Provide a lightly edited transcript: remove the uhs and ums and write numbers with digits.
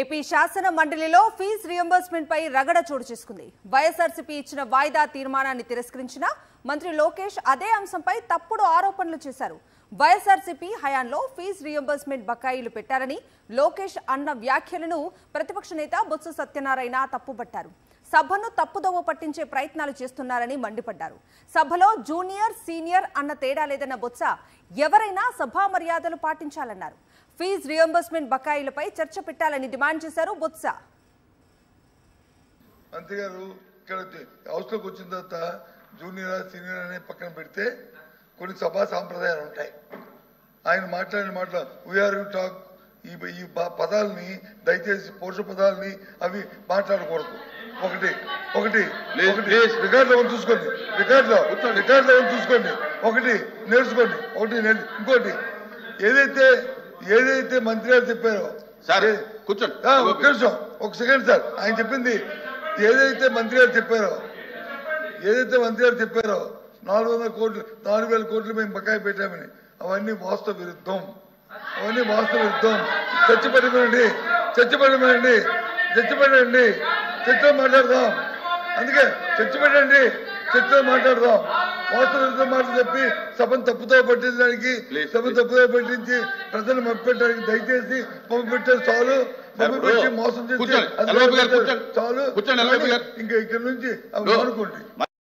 AP శాసన మండలిలో fee reimbursement పై రగడ చోటు చేసుకుంది. వైఎస్ఆర్సీపీ ఇచ్చిన వాయిదా తీర్మానాన్ని తిరస్కరించిన మంత్రి లోకేష్ అదే అంశంపై తప్పుడు ఆరోపణలు చేశారు. వైఎస్ఆర్సీపీ హయాంలో ఫీజు రియంబర్స్మెంట్ బకాయిలు పెట్టారని లోకేష్ అన్న వ్యాఖ్యలను ప్రతిపక్ష నేత బొత్స సత్యనారాయణ తప్పుపట్టారు. సభను తప్పుదోవ పట్టించే ప్రయత్నాలు చేస్తున్నారని మండిపడ్డారు. సభలో జూనియర్ సీనియర్ అన్న తేడా లేదన్న బొత్స ఎవరైనా సభా మర్యాదలు పాటించాలన్నారు. ఫీజు రియంబర్స్మెంట్ బకాయిలపై చర్చ పెట్టాలని డిమాండ్ చేశారు బొత్స. మంత్రి గారు ఇక్కడ హౌస్లోకి వచ్చిన తర్వాత జూనియర్ సీనియర్ అనే పక్కన పెడితే కొన్ని సభా సాంప్రదాయాలు ఉంటాయి. ఆయన మాట్లాడిన మాటలు వీఆర్ యూ టాక్ ఈ పదాలని దయచేసి పౌరుష పదాలని అవి మాట్లాడకూడదు. ఒకటి ఒకటి రికార్డులో చూసుకోండి, రికార్డులో చూసుకోండి, ఒకటి నేర్చుకోండి, ఇంకోటి ఏదైతే మంత్రి గారు చెప్పారో ఒక సెకండ్ సార్, ఆయన చెప్పింది ఏదైతే మంత్రి గారు చెప్పారో 400 కోట్లు 4000 కోట్లు మేము బకాయి పెట్టామని అవన్నీ వాస్తవ విరుద్ధం. చర్చపడండి, చర్చలో మాట్లాడదాం. అందుకే చర్చలో మాట్లాడదాం. వాస్తవ విరుద్ధం మాటలు చెప్పి సభను తప్పుతో పట్టించడానికి ప్రజలు మభ్యపెట్టడానికి దయచేసి మభ్యపెట్టారు చాలు. మభ్యపెట్టి మోసం చేసి చాలు. ఇంకా ఇక్కడ నుంచి అనుకోండి.